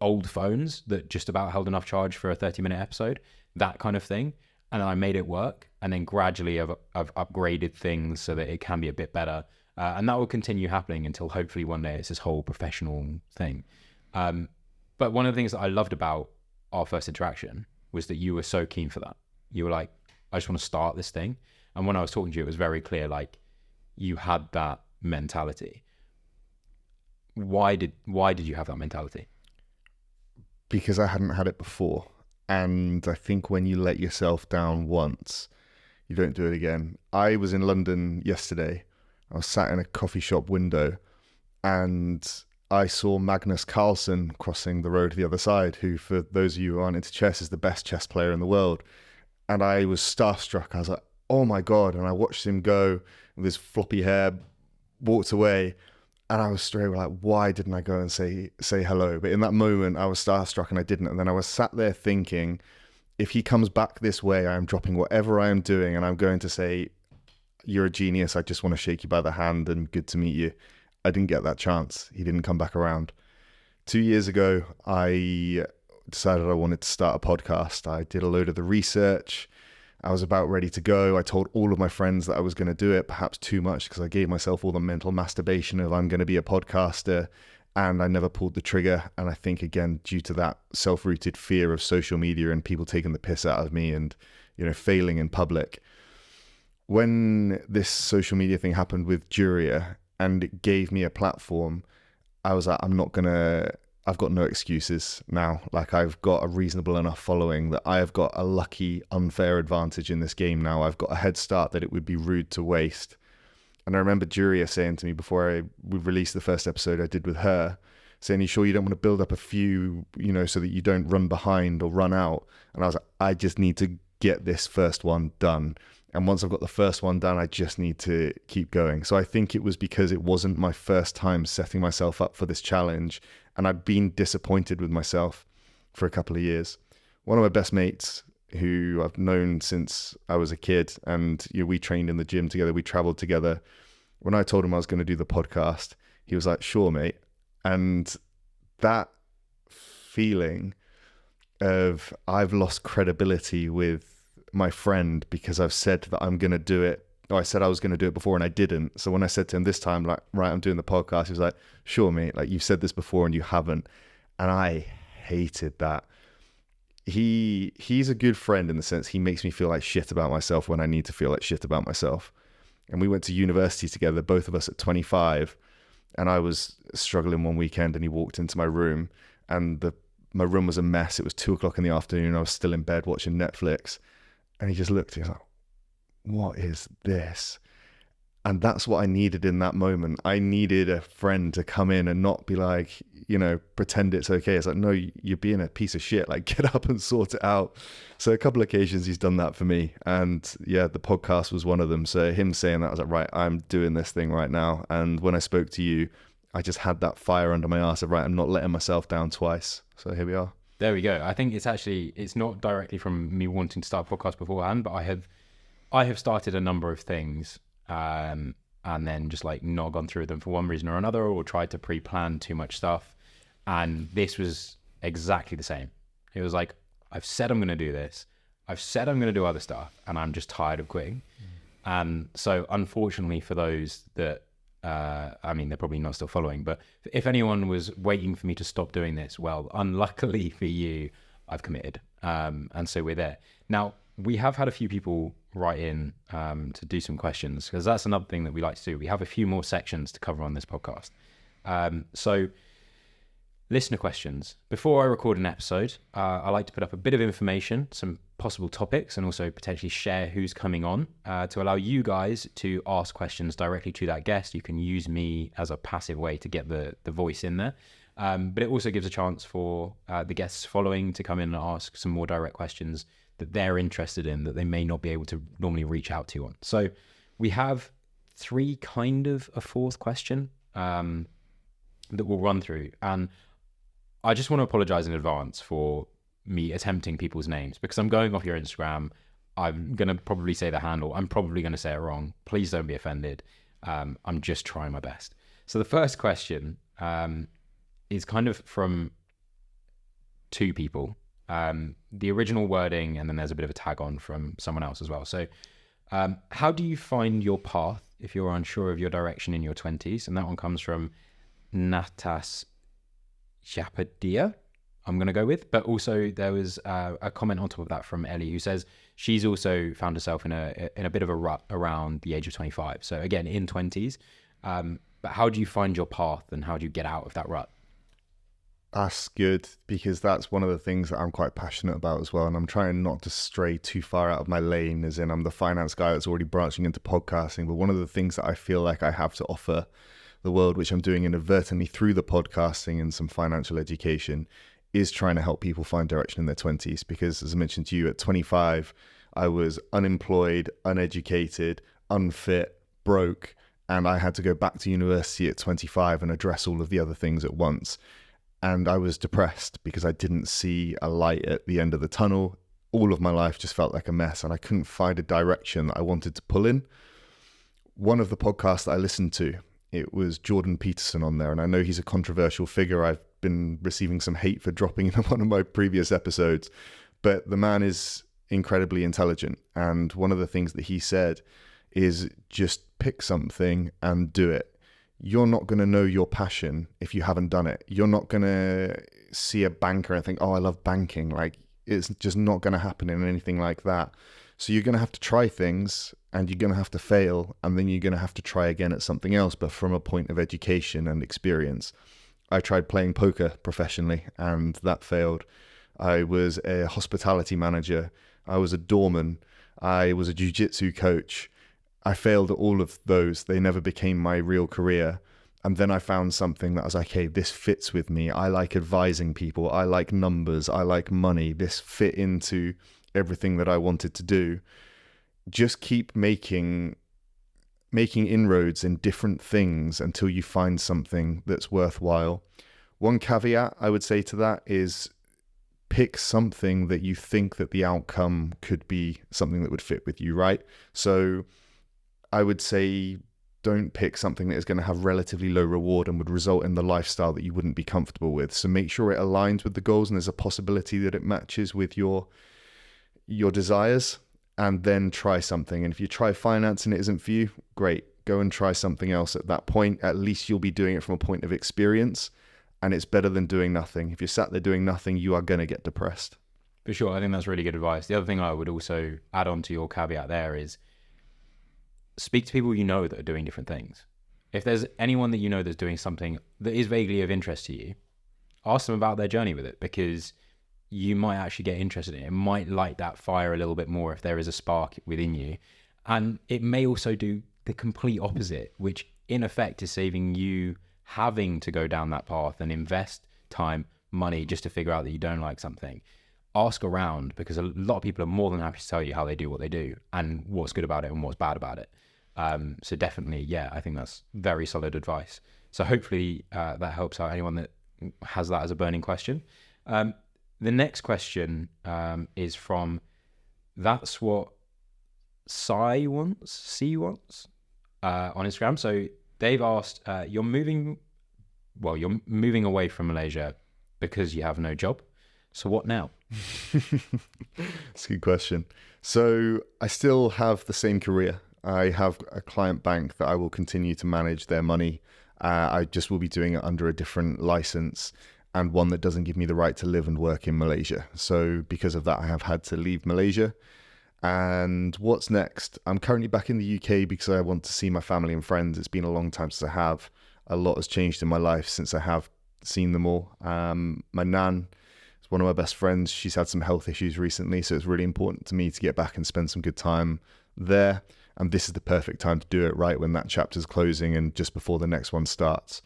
old phones that just about held enough charge for a 30-minute episode, that kind of thing. And I made it work. And then gradually I've upgraded things so that it can be a bit better. And that will continue happening until hopefully one day it's this whole professional thing. But one of the things that I loved about our first interaction was that you were so keen for that. You were like, I just want to start this thing. And when I was talking to you, it was very clear, like you had that mentality. Why did you have that mentality? Because I hadn't had it before. And I think when you let yourself down once, you don't do it again. I was in London yesterday. I was sat in a coffee shop window and I saw Magnus Carlsen crossing the road to the other side, who, for those of you who aren't into chess, is the best chess player in the world. And I was starstruck. I was like, oh my God. And I watched him go with his floppy hair, walked away. And I was straight like, why didn't I go and say hello? But in that moment, I was starstruck and I didn't. And then I was sat there thinking, if he comes back this way, I am dropping whatever I am doing and I'm going to say, you're a genius. I just want to shake you by the hand and good to meet you. I didn't get that chance. He didn't come back around. 2 years ago, I decided I wanted to start a podcast. I did a load of the research. I was about ready to go. I told all of my friends that I was going to do it, perhaps too much because I gave myself all the mental masturbation of I'm going to be a podcaster, and I never pulled the trigger. And I think, again, due to that self-rooted fear of social media and people taking the piss out of me and, failing in public. When this social media thing happened with Juria and it gave me a platform, I was like, I've got no excuses now. Like, I've got a reasonable enough following that I have got a lucky, unfair advantage in this game now. I've got a head start that it would be rude to waste. And I remember Juria saying to me before we released the first episode I did with her, saying, you sure you don't want to build up a few, so that you don't run behind or run out? And I was like, I just need to get this first one done. And once I've got the first one done, I just need to keep going. So I think it was because it wasn't my first time setting myself up for this challenge. And I'd been disappointed with myself for a couple of years. One of my best mates, who I've known since I was a kid, and we trained in the gym together, we traveled together. When I told him I was going to do the podcast, he was like, sure, mate. And that feeling of I've lost credibility with my friend because I've said that I'm going to do it, or I said I was going to do it before and I didn't. So when I said to him this time, like, right, I'm doing the podcast, he was like, sure, mate, like, you've said this before and you haven't. And I hated that. He's a good friend in the sense he makes me feel like shit about myself when I need to feel like shit about myself. And we went to university together, both of us at 25, and I was struggling one weekend and he walked into my room and my room was a mess. It was 2:00 in the afternoon. I was still in bed watching Netflix. And he just looked, he was like, what is this? And that's what I needed in that moment. I needed a friend to come in and not be like, pretend it's okay. It's like, no, you're being a piece of shit. Like, get up and sort it out. So a couple of occasions he's done that for me. And yeah, the podcast was one of them. So him saying that, I was like, right, I'm doing this thing right now. And when I spoke to you, I just had that fire under my arse of, right, I'm not letting myself down twice. So here we are. There we go. I think it's not directly from me wanting to start a podcast beforehand, but I have started a number of things and then just like not gone through them for one reason or another, or tried to pre-plan too much stuff. And this was exactly the same. It was like, I've said I'm going to do this. I've said I'm going to do other stuff, and I'm just tired of quitting. And so unfortunately for those that, they're probably not still following, but if anyone was waiting for me to stop doing this, well, unluckily for you, I've committed. And so we're there. Now, we have had a few people write in to do some questions, because that's another thing that we like to do. We have a few more sections to cover on this podcast. So listener questions. Before I record an episode, I like to put up a bit of information, some possible topics, and also potentially share who's coming on to allow you guys to ask questions directly to that guest. You can use me as a passive way to get the voice in there. But it also gives a chance for the guests following to come in and ask some more direct questions that they're interested in, that they may not be able to normally reach out to on. So we have three, kind of a fourth question that we'll run through. And I just want to apologize in advance for me attempting people's names, because I'm going off your Instagram. I'm going to probably say the handle. I'm probably going to say it wrong. Please don't be offended. I'm just trying my best. So the first question is kind of from two people. The original wording, and then there's a bit of a tag on from someone else as well. So how do you find your path if you're unsure of your direction in your 20s? And that one comes from Natas Japadia, I'm going to go with. But also there was a comment on top of that from Ellie, who says she's also found herself in a bit of a rut around the age of 25. So again, in 20s. But how do you find your path, and how do you get out of that rut? That's good, because that's one of the things that I'm quite passionate about as well. And I'm trying not to stray too far out of my lane, as in I'm the finance guy that's already branching into podcasting. But one of the things that I feel like I have to offer the world, which I'm doing inadvertently through the podcasting and some financial education, is trying to help people find direction in their 20s. Because as I mentioned to you, at 25, I was unemployed, uneducated, unfit, broke, and I had to go back to university at 25 and address all of the other things at once. And I was depressed because I didn't see a light at the end of the tunnel. All of my life just felt like a mess, and I couldn't find a direction that I wanted to pull in. One of the podcasts that I listened to, it was Jordan Peterson on there, and I know he's a controversial figure. I've been receiving some hate for dropping in one of my previous episodes, but the man is incredibly intelligent. And one of the things that he said is just pick something and do it. You're not going to know your passion if you haven't done it. You're not going to see a banker and think, oh, I love banking. Like, it's just not going to happen in anything like that. So you're going to have to try things, and you're going to have to fail, and then you're going to have to try again at something else, but from a point of education and experience. I tried playing poker professionally, and that failed. I was a hospitality manager. I was a doorman. I was a jiu-jitsu coach. I failed at all of those. They never became my real career. And then I found something that I was like, hey, this fits with me. I like advising people. I like numbers. I like money. This fit into everything that I wanted to do. just keep making inroads in different things until you find something that's worthwhile. One caveat I would say to that is pick something that you think that the outcome could be something that would fit with you, right? So I would say don't pick something that is going to have relatively low reward and would result in the lifestyle that you wouldn't be comfortable with. So make sure it aligns with the goals and there's a possibility that it matches with your desires, and then try something. And if you try finance and it isn't for you, great. Go and try something else at that point. At least you'll be doing it from a point of experience, and it's better than doing nothing. If you're sat there doing nothing, you are going to get depressed. For sure. I think that's really good advice. The other thing I would also add on to your caveat there is speak to people you know that are doing different things. If there's anyone that you know that's doing something that is vaguely of interest to you, ask them about their journey with it, because you might actually get interested in it. It might light that fire a little bit more if there is a spark within you. And it may also do the complete opposite, which in effect is saving you having to go down that path and invest time, money, just to figure out that you don't like something. Ask around, because a lot of people are more than happy to tell you how they do what they do and what's good about it and what's bad about it. So definitely, yeah, I think that's very solid advice. So hopefully that helps out anyone that has that as a burning question. The next question is from That's What C wants on Instagram. So they've asked, you're moving away from Malaysia because you have no job. So what now? That's a good question. So I still have the same career. I have a client bank that I will continue to manage their money. I just will be doing it under a different license, and one that doesn't give me the right to live and work in Malaysia. So because of that, I have had to leave Malaysia. And what's next? I'm currently back in the UK because I want to see my family and friends. It's been a long time since I have. A lot has changed in my life since I have seen them all. My nan is one of my best friends. She's had some health issues recently, so it's really important to me to get back and spend some good time there. And this is the perfect time to do it, right when that chapter's closing and just before the next one starts.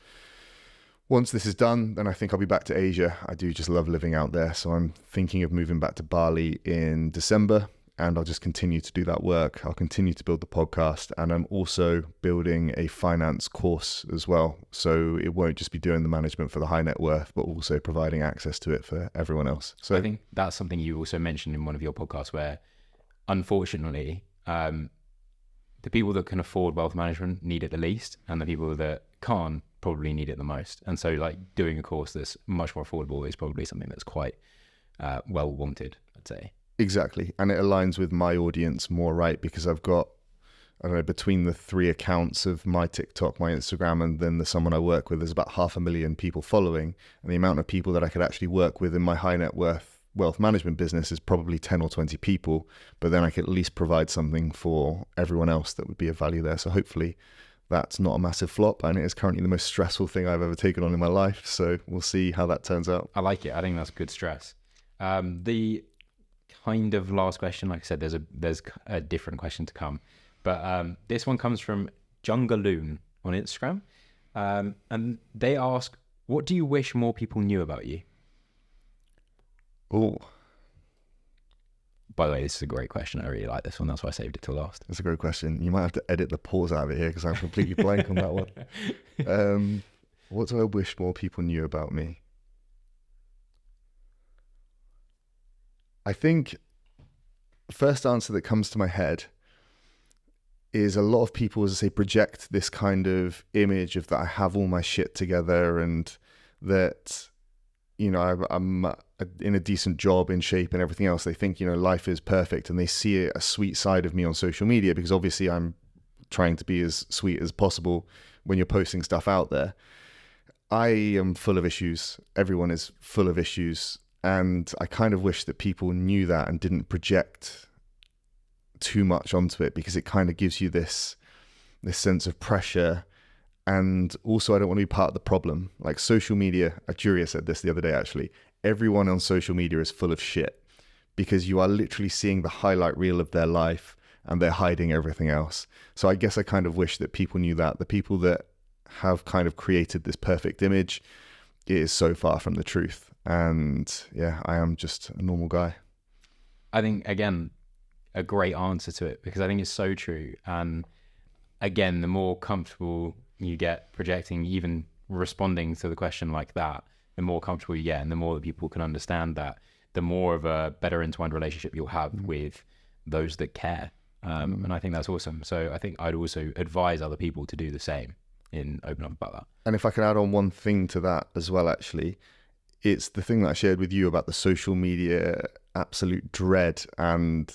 Once this is done, then I think I'll be back to Asia. I do just love living out there. So I'm thinking of moving back to Bali in December, and I'll just continue to do that work. I'll continue to build the podcast, and I'm also building a finance course as well. So it won't just be doing the management for the high net worth, but also providing access to it for everyone else. So I think that's something you also mentioned in one of your podcasts where, unfortunately, the people that can afford wealth management need it the least, and the people that can't probably need it the most. And so like doing a course that's much more affordable is probably something that's quite well wanted, I'd say. Exactly. And it aligns with my audience more, right? Because I've got, I don't know, between the 3 accounts of my TikTok, my Instagram, and then someone I work with, there's about 500,000 people following. And the amount of people that I could actually work with in my high net worth wealth management business is probably 10 or 20 people. But then I could at least provide something for everyone else that would be of value there. So hopefully that's not a massive flop. And it is currently the most stressful thing I've ever taken on in my life. So we'll see how that turns out. I like it. I think that's good stress. The kind of last question, like I said, there's a different question to come, but this one comes from Jungaloon on Instagram, and they ask, what do you wish more people knew about you? Oh, by the way, this is a great question. I really like this one. That's why I saved it till last. That's a great question. You might have to edit the pause out of it here because I'm completely blank on that one. What do I wish more people knew about me? I think the first answer that comes to my head is a lot of people, as I say, project this kind of image of that I have all my shit together and that, you know, I'm in a decent job, in shape and everything else. They think, you know, life is perfect, and they see a sweet side of me on social media because obviously I'm trying to be as sweet as possible when you're posting stuff out there. I am full of issues. Everyone is full of issues. And I kind of wish that people knew that and didn't project too much onto it, because it kind of gives you this sense of pressure. And also, I don't want to be part of the problem. Like social media, Juria said this the other day, actually. Everyone on social media is full of shit because you are literally seeing the highlight reel of their life and they're hiding everything else. So I guess I kind of wish that people knew that. The people that have kind of created this perfect image, it is so far from the truth. And yeah, I am just a normal guy. I think, again, a great answer to it, because I think it's so true. And again, the more comfortable you get projecting, even responding to the question like that, the more comfortable you get, and the more that people can understand that, the more of a better entwined relationship you'll have with those that care. And I think that's awesome. So I think I'd also advise other people to do the same in open up about that. And if I can add on one thing to that as well, actually, it's the thing that I shared with you about the social media absolute dread and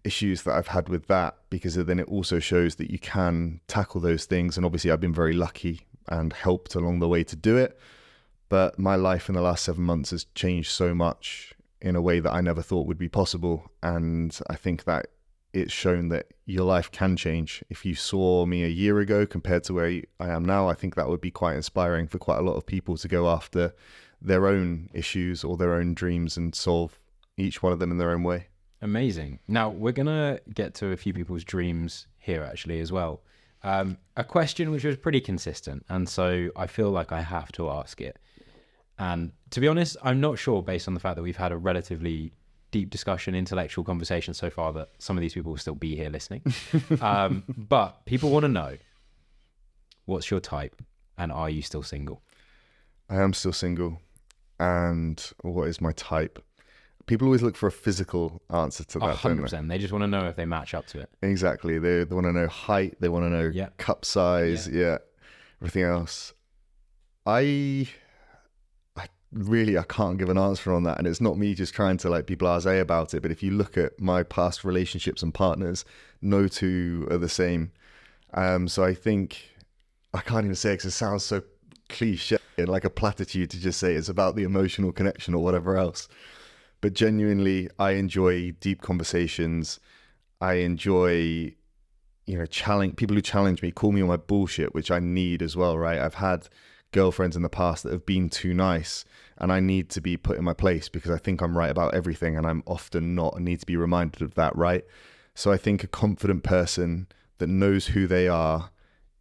issues that I've had with that, because then it also shows that you can tackle those things. And obviously I've been very lucky and helped along the way to do it. But my life in the last 7 months has changed so much in a way that I never thought would be possible. And I think that it's shown that your life can change. If you saw me a year ago compared to where I am now, I think that would be quite inspiring for quite a lot of people to go after their own issues or their own dreams and solve each one of them in their own way. Amazing. Now we're going to get to a few people's dreams here actually as well. A question which was pretty consistent, and so I feel like I have to ask it. And to be honest, I'm not sure, based on the fact that we've had a relatively deep discussion, intellectual conversation so far, that some of these people will still be here listening. But people want to know, what's your type, and are you still single? I am still single. And what is my type? People always look for a physical answer to that, 100%. don't They just want to know if they match up to it. they? Exactly. They want to know height. They want to know cup size. Yeah. Everything else. I can't give an answer on that. And it's not me just trying to like be blasé about it. But if you look at my past relationships and partners, no two are the same. So I think, I can't even say it because it sounds so cliche and like a platitude to just say it's about the emotional connection or whatever else. But genuinely, I enjoy deep conversations. I enjoy, people who challenge me, call me on my bullshit, which I need as well, right? I've had girlfriends in the past that have been too nice, and I need to be put in my place because I think I'm right about everything, and I'm often not, and need to be reminded of that, right? So I think a confident person that knows who they are,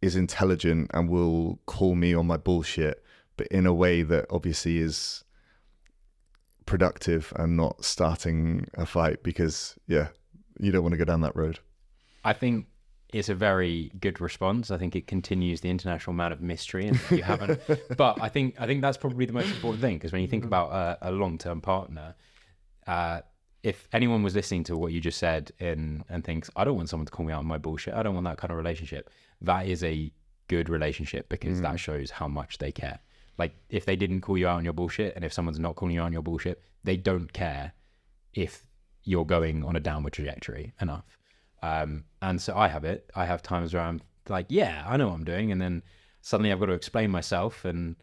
is intelligent, and will call me on my bullshit, but in a way that obviously is productive and not starting a fight, because you don't want to go down that road. I think it's a very good response. I think it continues the international amount of mystery, and you haven't. But I think that's probably the most important thing, because when you think about a long-term partner, if anyone was listening to what you just said and thinks, I don't want someone to call me out on my bullshit, I don't want that kind of relationship, that is a good relationship, because that shows how much they care. Like, if they didn't call you out on your bullshit, and if someone's not calling you out on your bullshit, they don't care if you're going on a downward trajectory enough. And so I have times where I'm like, yeah, I know what I'm doing. And then suddenly I've got to explain myself, and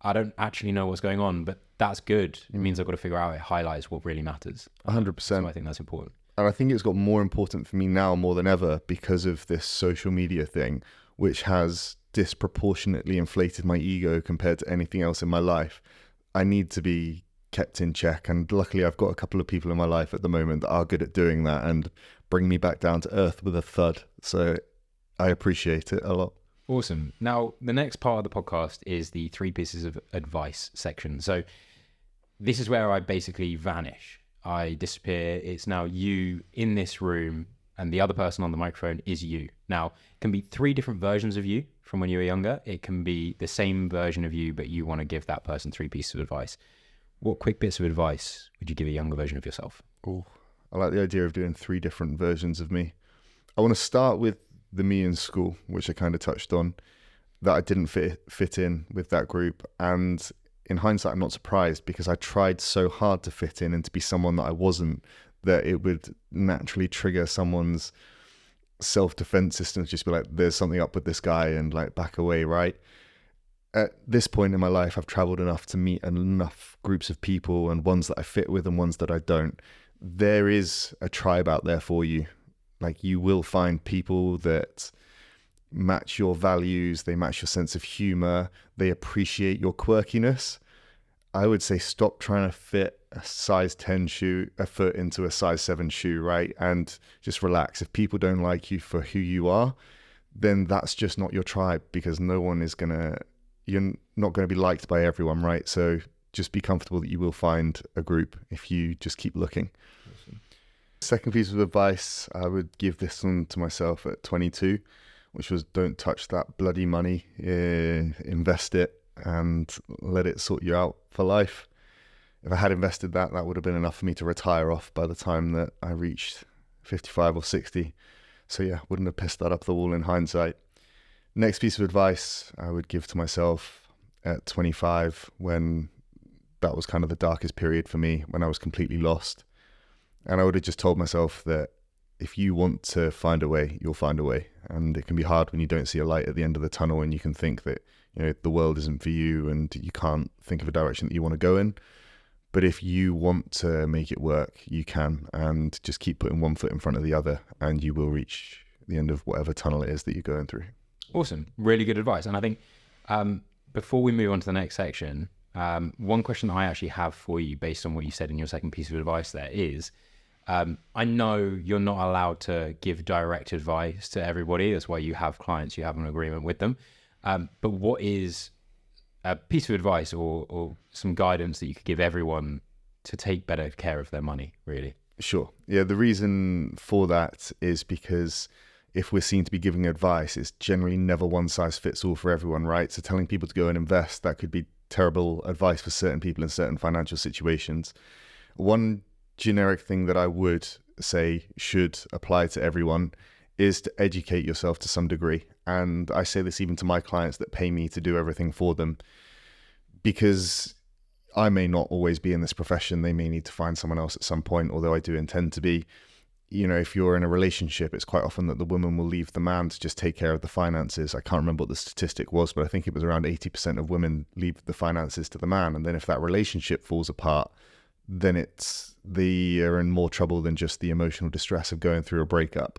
I don't actually know what's going on, but that's good. It means I've got to figure out, it highlights what really matters. 100%. So I think that's important. And I think it's got more important for me now more than ever because of this social media thing, which has disproportionately inflated my ego compared to anything else in my life. I need to be kept in check, and luckily I've got a couple of people in my life at the moment that are good at doing that and bring me back down to earth with a thud. So I appreciate it a lot. Awesome. Now, the next part of the podcast is the 3 pieces of advice section. So this is where I basically vanish. I disappear. It's now you in this room, and the other person on the microphone is you. Now, it can be 3 different versions of you from when you were younger. It can be the same version of you, but you want to give that person 3 pieces of advice. What quick bits of advice would you give a younger version of yourself? Oh, I like the idea of doing 3 different versions of me. I want to start with the me in school, which I kind of touched on, that I didn't fit in with that group. And in hindsight, I'm not surprised, because I tried so hard to fit in and to be someone that I wasn't, that it would naturally trigger someone's self-defense system to just be like, there's something up with this guy, and like back away, right? At this point in my life, I've traveled enough to meet enough groups of people, and ones that I fit with and ones that I don't. There is a tribe out there for you. Like, you will find people that match your values, they match your sense of humor, they appreciate your quirkiness. I would say stop trying to fit a size 10 foot into a size 7 shoe, right? And just relax. If people don't like you for who you are, then that's just not your tribe, because you're not going to be liked by everyone, right? So just be comfortable that you will find a group if you just keep looking. Second piece of advice, I would give this one to myself at 22, which was don't touch that bloody money, invest it and let it sort you out for life. If I had invested that, that would have been enough for me to retire off by the time that I reached 55 or 60. So yeah, wouldn't have pissed that up the wall in hindsight. Next piece of advice I would give to myself at 25, when that was kind of the darkest period for me, when I was completely lost. And I would have just told myself that if you want to find a way, you'll find a way. And it can be hard when you don't see a light at the end of the tunnel and you can think that, the world isn't for you and you can't think of a direction that you want to go in. But if you want to make it work, you can, and just keep putting one foot in front of the other and you will reach the end of whatever tunnel it is that you're going through. Awesome. Really good advice. And I think before we move on to the next section, one question that I actually have for you based on what you said in your second piece of advice there is, I know you're not allowed to give direct advice to everybody. That's why you have clients, you have an agreement with them. But what is a piece of advice or some guidance that you could give everyone to take better care of their money, really? Sure. Yeah, the reason for that is because if we're seen to be giving advice, it's generally never one size fits all for everyone, right? So telling people to go and invest, that could be terrible advice for certain people in certain financial situations. One generic thing that I would say should apply to everyone is to educate yourself to some degree. And I say this even to my clients that pay me to do everything for them, because I may not always be in this profession. They may need to find someone else at some point, although I do intend to be. If you're in a relationship, it's quite often that the woman will leave the man to just take care of the finances. I can't remember what the statistic was, but I think it was around 80% of women leave the finances to the man. And then if that relationship falls apart, then they're in more trouble than just the emotional distress of going through a breakup.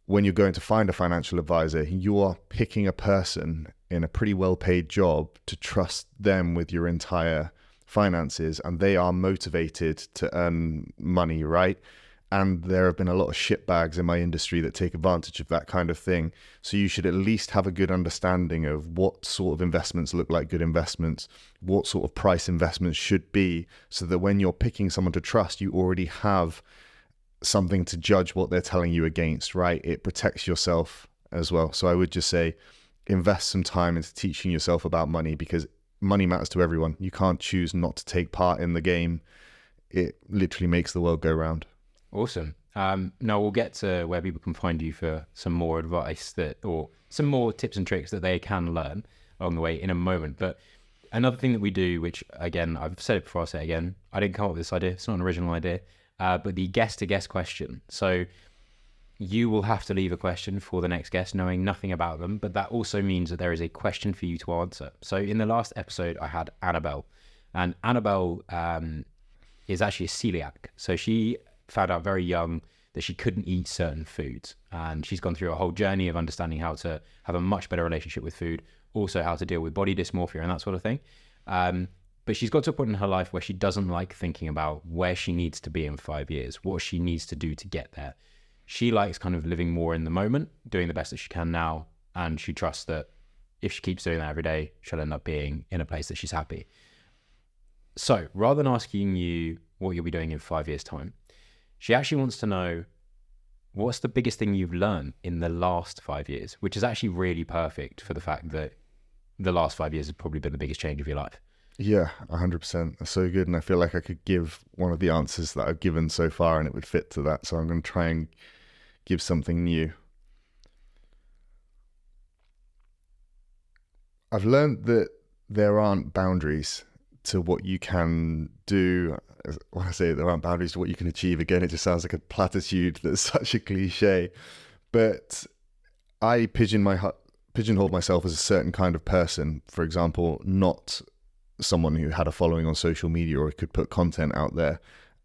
When you're going to find a financial advisor, you are picking a person in a pretty well-paid job to trust them with your entire finances, and they are motivated to earn money, right? And there have been a lot of shitbags in my industry that take advantage of that kind of thing. So you should at least have a good understanding of what sort of investments look like good investments, what sort of price investments should be, so that when you're picking someone to trust, you already have something to judge what they're telling you against, right? It protects yourself as well. So I would just say invest some time into teaching yourself about money, because money matters to everyone. You can't choose not to take part in the game. It literally makes the world go round. Awesome. Now we'll get to where people can find you for some more advice or some more tips and tricks that they can learn along the way in a moment. But another thing that we do, which again, I've said it before, I'll say it again, I didn't come up with this idea. It's not an original idea, but the guest to guest question. So you will have to leave a question for the next guest knowing nothing about them, but that also means that there is a question for you to answer. So in the last episode, I had Annabelle, and Annabelle is actually a celiac. So she found out very young that she couldn't eat certain foods, and she's gone through a whole journey of understanding how to have a much better relationship with food, also how to deal with body dysmorphia and that sort of thing. But she's got to a point in her life where she doesn't like thinking about where she needs to be in 5 years, what she needs to do to get there. She likes kind of living more in the moment, doing the best that she can now, and she trusts that if she keeps doing that every day, she'll end up being in a place that she's happy. So rather than asking you what you'll be doing in 5 years' time, she actually wants to know, what's the biggest thing you've learned in the last 5 years, which is actually really perfect for the fact that the last 5 years has probably been the biggest change of your life. Yeah, 100%. That's so good. And I feel like I could give one of the answers that I've given so far and it would fit to that. So I'm going to try and give something new. I've learned that there aren't boundaries to what you can do. When I say there aren't boundaries to what you can achieve, again, it just sounds like a platitude that's such a cliche. But I pigeonholed myself as a certain kind of person. For example, not someone who had a following on social media or could put content out there.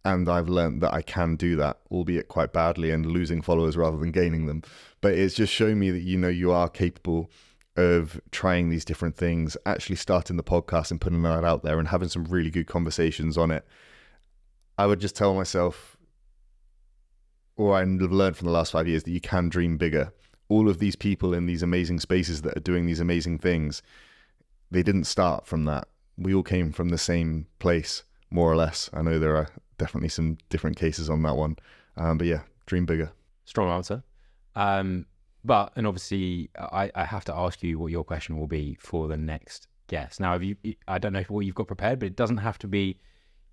And I've learned that I can do that, albeit quite badly and losing followers rather than gaining them. But it's just shown me that, you are capable of trying these different things, actually starting the podcast and putting that out there and having some really good conversations on it. I would just tell myself, or I've learned from the last 5 years, that you can dream bigger. All of these people in these amazing spaces that are doing these amazing things, they didn't start from that. We all came from the same place, more or less. I know there are definitely some different cases on that one. But yeah, dream bigger. Strong answer. And obviously, I have to ask you what your question will be for the next guest. Now, I don't know what you've got prepared, but it doesn't have to be,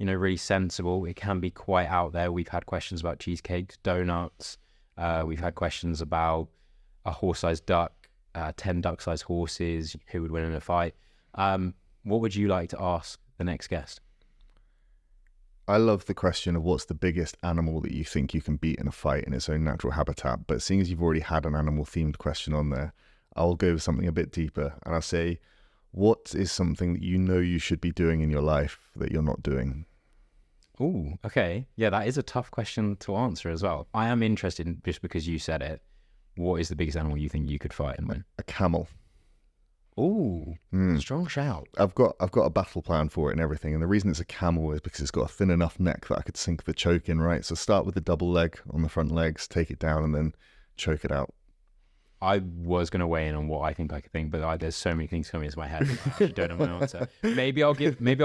really sensible. It can be quite out there. We've had questions about cheesecakes, donuts. We've had questions about a horse-sized duck, 10 duck-sized horses, who would win in a fight. What would you like to ask the next guest? I love the question of what's the biggest animal that you think you can beat in a fight in its own natural habitat. But seeing as you've already had an animal-themed question on there, I'll go with something a bit deeper. And I'll say, what is something that you should be doing in your life that you're not doing? Ooh, okay. Yeah, that is a tough question to answer as well. I am interested in, just because you said it, what is the biggest animal you think you could fight and win? A camel. Ooh, strong shout. I've got a battle plan for it and everything. And the reason it's a camel is because it's got a thin enough neck that I could sink the choke in, right? So start with the double leg on the front legs, take it down and then choke it out. I was going to weigh in on what I think I could think, but there's so many things coming into my head. I actually don't know my answer. Maybe I'll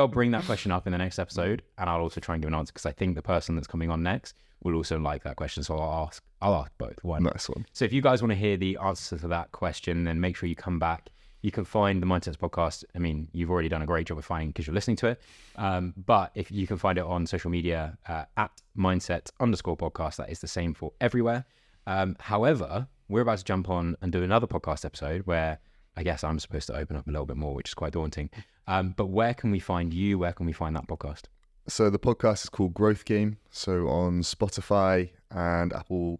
bring that question up in the next episode, and I'll also try and give an answer, because I think the person that's coming on next will also like that question. So I'll ask both. Why not? Nice one. So if you guys want to hear the answer to that question, then make sure you come back. You can find the Mindsets podcast. I mean, you've already done a great job of finding because you're listening to it. But if you can find it on social media at mindset_podcast, that is the same for everywhere. However, we're about to jump on and do another podcast episode where I guess I'm supposed to open up a little bit more, which is quite daunting. But where can we find you? Where can we find that podcast? So the podcast is called Growth Game. So on Spotify and Apple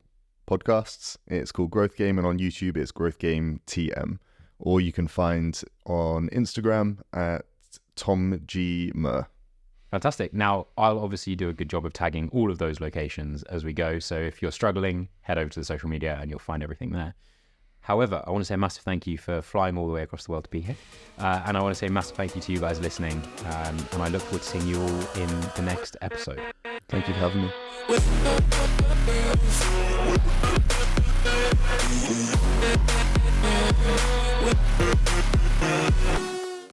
Podcasts, it's called Growth Game. And on YouTube, it's Growth Game TM. Or you can find on Instagram at Tom G. Murr. Fantastic. Now, I'll obviously do a good job of tagging all of those locations as we go. So if you're struggling, head over to the social media and you'll find everything there. However, I want to say a massive thank you for flying all the way across the world to be here. And I want to say a massive thank you to you guys listening. And I look forward to seeing you all in the next episode. Thank you for having me.